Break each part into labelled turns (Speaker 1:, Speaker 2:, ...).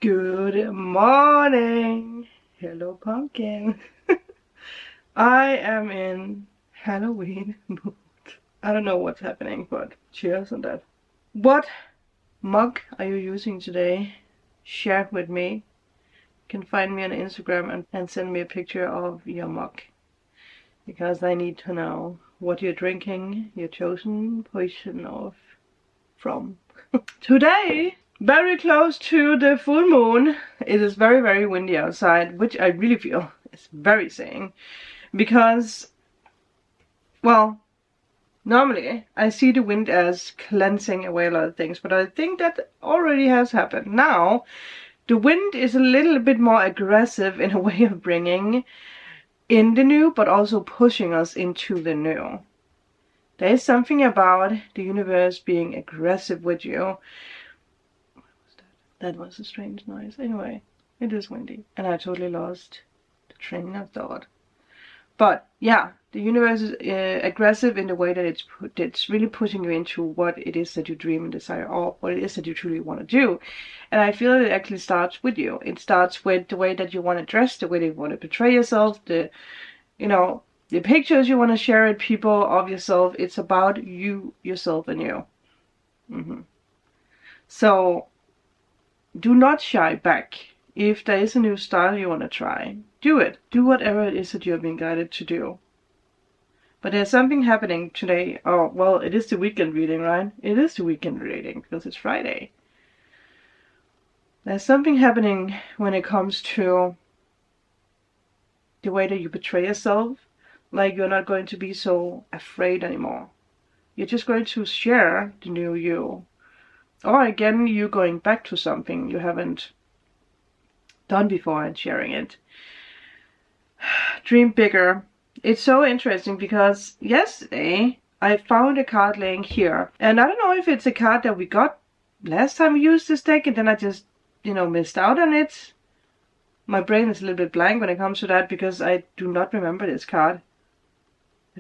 Speaker 1: Good morning. Hello, pumpkin. I am in Halloween mood. I don't know what's happening, but cheers on that. What mug are you using today? Share it with me. You can find me on Instagram and send me a picture of your mug, because I need to know what you're drinking, your chosen position of from. Today, very close to the full moon, it is very, very windy outside, which I really feel is very saying, because, well, normally I see the wind as cleansing away a lot of things, but I think that already has happened. Now, the wind is a little bit more aggressive in a way of bringing in the new, but also pushing us into the new. There is something about the universe being aggressive with you. That was a strange noise. Anyway, it is windy, and I totally lost the train of thought. But yeah, the universe is aggressive in the way that it's really pushing you into what it is that you dream and desire, or what it is that you truly want to do. And I feel that it actually starts with you. It starts with the way that you want to dress, the way that you want to portray yourself, the pictures you want to share with people of yourself. It's about you, yourself, and you. So do not shy back. If there is a new style you want to try, do it. Do whatever it is that you're being guided to do. But there's something happening today. Oh, well, it is the weekend reading, right? It is the weekend reading because it's Friday. There's something happening when it comes to the way that you portray yourself. Like, you're not going to be so afraid anymore. You're just going to share the new you. Or again, you going back to something you haven't done before and sharing it. Dream bigger. It's so interesting because yesterday I found a card laying here. And I don't know if it's a card that we got last time we used this deck and then I just, missed out on it. My brain is a little bit blank when it comes to that because I do not remember this card.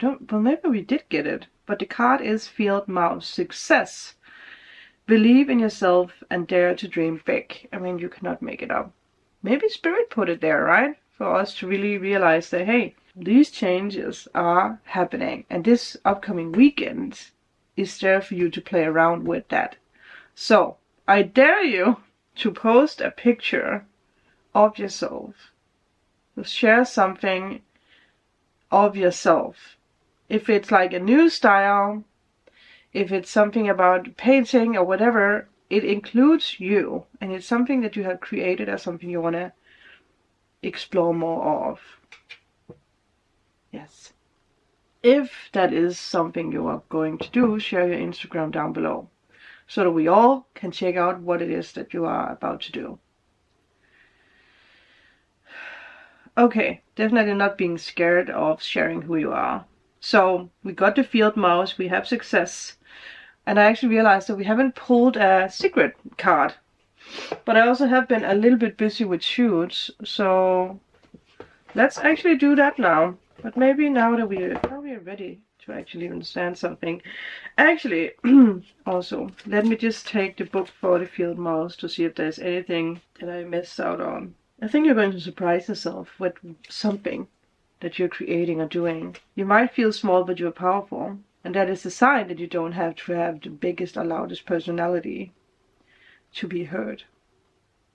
Speaker 1: Well, maybe we did get it. But the card is Field Mouse Success. Believe in yourself and dare to dream big. I mean, you cannot make it up. Maybe Spirit put it there, right? For us to really realize that, hey, these changes are happening. And this upcoming weekend is there for you to play around with that. So, I dare you to post a picture of yourself. To share something of yourself. If it's like a new style, if it's something about painting or whatever, it includes you. And it's something that you have created or something you want to explore more of. Yes. If that is something you are going to do, share your Instagram down below. So that we all can check out what it is that you are about to do. Okay, definitely not being scared of sharing who you are. So, we got the Field Mouse, we have success. And I actually realized that we haven't pulled a secret card. But I also have been a little bit busy with shoots, so let's actually do that now. But maybe now that we are ready to actually understand something. Actually, also, let me just take the book for the Field Mouse to see if there's anything that I missed out on. I think you're going to surprise yourself with something that you're creating or doing. You might feel small, but you're powerful. And that is a sign that you don't have to have the biggest or loudest personality to be heard.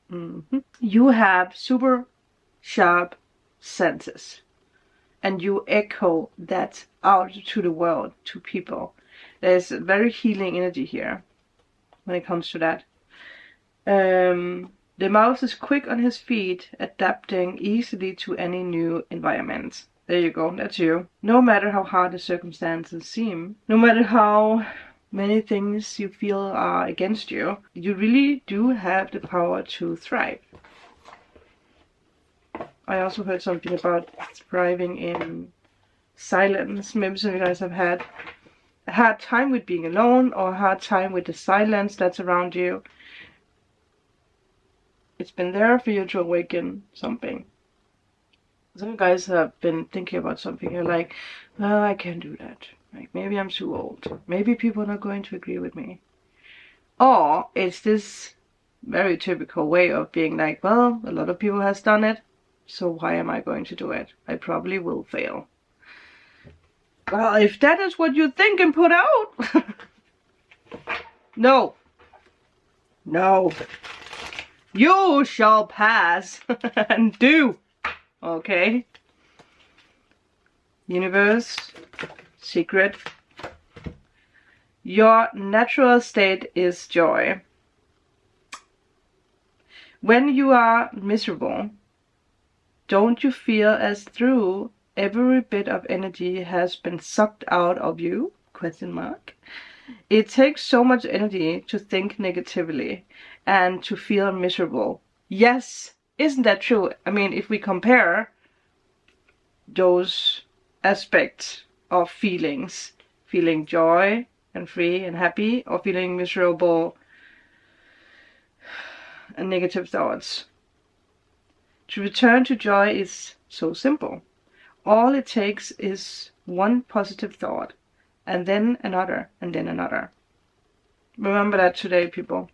Speaker 1: You have super sharp senses. And you echo that out to the world, to people. There's a very healing energy here when it comes to that. The mouse is quick on his feet, adapting easily to any new environment. There you go, that's you. No matter how hard the circumstances seem, no matter how many things you feel are against you, you really do have the power to thrive. I also heard something about thriving in silence. Maybe some of you guys have had a hard time with being alone or a hard time with the silence that's around you. It's been there for you to awaken something. Some guys have been thinking about something. You're like, no, I can't do that. Like, maybe I'm too old. Maybe people are not going to agree with me. Or it's this very typical way of being like, well, a lot of people has done it, so why am I going to do it? I probably will fail. Well, if that is what you think and put out, no. No. You shall pass and do. Okay? Universe, secret. Your natural state is joy. When you are miserable, don't you feel as though every bit of energy has been sucked out of you? Question mark. It takes so much energy to think negatively and to feel miserable. Yes, isn't that true? I mean, if we compare those aspects of feelings, feeling joy and free and happy, or feeling miserable and negative thoughts. To return to joy is so simple. All it takes is one positive thought, and then another, and then another. Remember that today, people.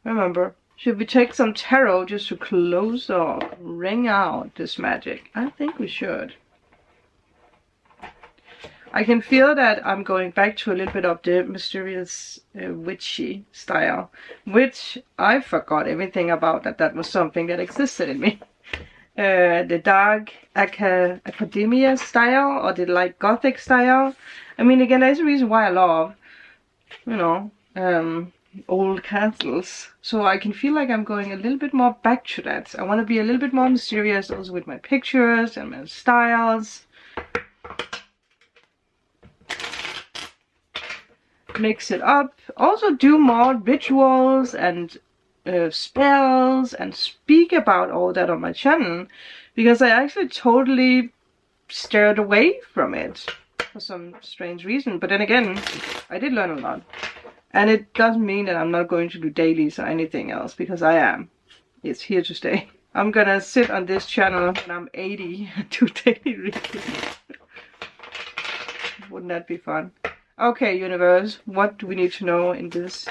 Speaker 1: Remember. Should we take some tarot just to close off, ring out this magic? I think we should. I can feel that I'm going back to a little bit of the mysterious witchy style, which I forgot everything about that was something that existed in me. The dark academia style, or the like gothic style. I mean, again, there's a reason why I love, you know, old castles. So I can feel like I'm going a little bit more back to that. I want to be a little bit more mysterious also with my pictures and my styles. Mix it up. Also do more rituals and spells and speak about all that on my channel, because I actually totally steered away from it for some strange reason. But then again, I did learn a lot. And it doesn't mean that I'm not going to do dailies or anything else, because I am. It's here to stay. I'm gonna sit on this channel when I'm 80 and do daily readings. Wouldn't that be fun? Okay, universe, what do we need to know in this,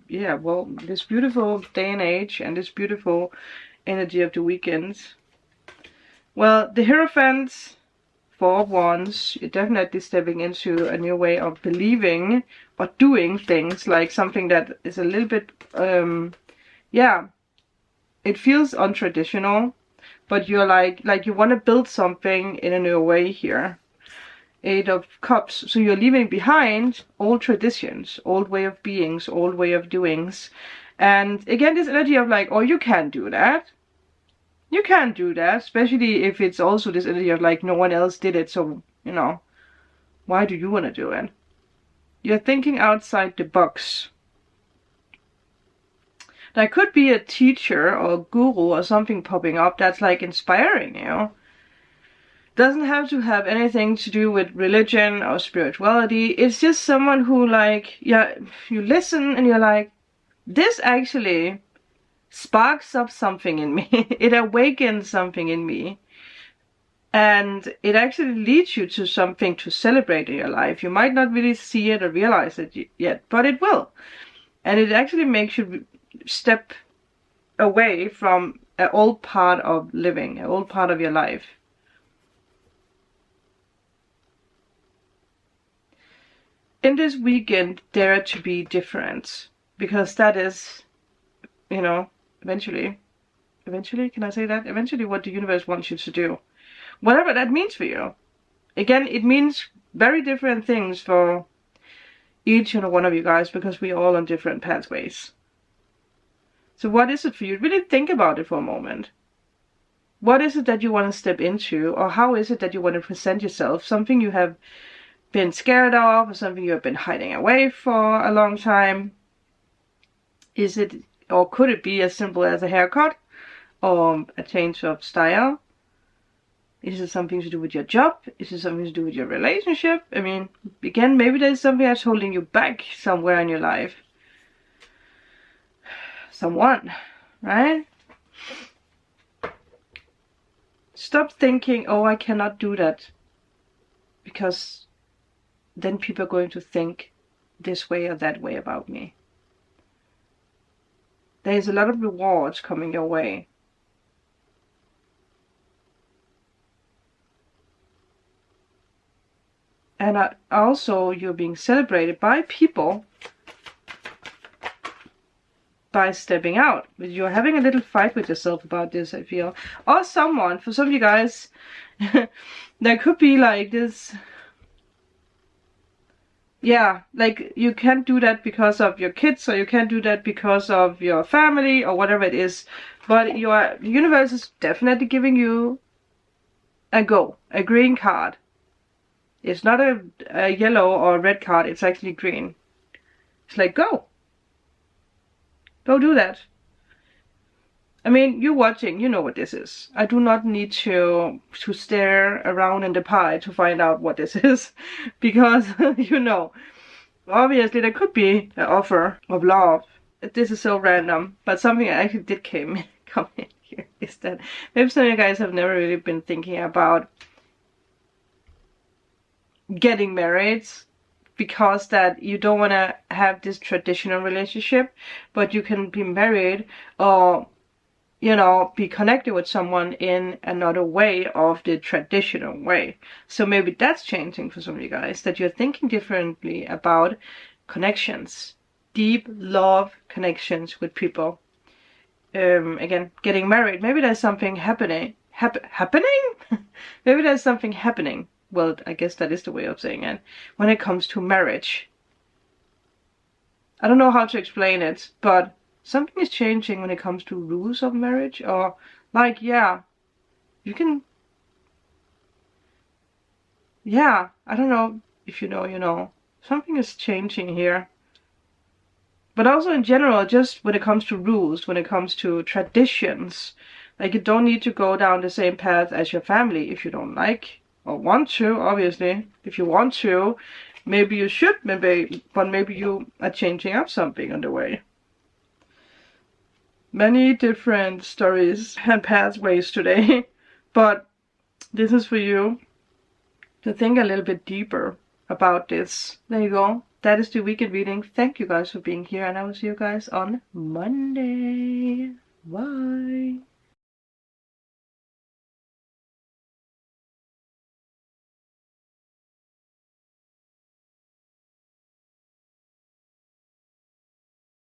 Speaker 1: this beautiful day and age and this beautiful energy of the weekends? Well, the Hierophant, 4 of Wands, you're definitely stepping into a new way of believing or doing things, like something that is a little bit, it feels untraditional, but you're like you want to build something in a new way here. 8 of Cups. So you're leaving behind old traditions, old way of beings, old way of doings. And again, this energy of like, oh, you can't do that. You can't do that, especially if it's also this energy of like, no one else did it, so, you know, why do you want to do it? You're thinking outside the box. There could be a teacher or a guru or something popping up that's like inspiring you. Doesn't have to have anything to do with religion or spirituality. It's just someone who like, yeah, you listen and you're like, this actually sparks up something in me. It awakens something in me. And it actually leads you to something to celebrate in your life. You might not really see it or realize it yet, but it will. And it actually makes you step away from an old part of living, an old part of your life. In this weekend, dare to be different, because that is, you know, eventually, can I say that? Eventually what the universe wants you to do. Whatever that means for you. Again, it means very different things for each and one of you guys, because we're all on different pathways. So what is it for you? Really think about it for a moment. What is it that you want to step into, or how is it that you want to present yourself? Something you have been scared of, or something you have been hiding away for a long time? Is it, or could it be as simple as a haircut or a change of style? Is it something to do with your job? Is it something to do with your relationship? I mean, again, maybe there's something that's holding you back somewhere in your life. Someone, right? Stop thinking, oh, I cannot do that, because then people are going to think this way or that way about me. There's a lot of rewards coming your way. And also you're being celebrated by people by stepping out. You're having a little fight with yourself about this, I feel. Or someone, for some of you guys, there could be like this. Yeah, like you can't do that because of your kids, or you can't do that because of your family, or whatever it is. But the universe is definitely giving you a green card. It's not a yellow or a red card, it's actually green. It's like, go do that. I mean, you're watching, you know what this is. I do not need to stare around in the pie to find out what this is, because you know, obviously there could be an offer of love. This is so random, but something I actually did come in here is that maybe some of you guys have never really been thinking about getting married, because that you don't want to have this traditional relationship, but you can be married or, you know, be connected with someone in another way of the traditional way. So maybe that's changing for some of you guys, that you're thinking differently about connections, deep love connections with people. Again, getting married, maybe there's something happening. Happening? Maybe there's something happening. Well, I guess that is the way of saying it. When it comes to marriage. I don't know how to explain it, but something is changing when it comes to rules of marriage. Or, like, yeah, you can... Yeah, I don't know if you know, you know. Something is changing here. But also in general, just when it comes to rules, when it comes to traditions. Like, you don't need to go down the same path as your family if you don't like. Or want to, obviously. If you want to, maybe you should, but maybe you are changing up something on the way. Many different stories and pathways today, but this is for you to think a little bit deeper about this. There you go. That is the weekend reading. Thank you guys for being here, and I will see you guys on Monday. Bye.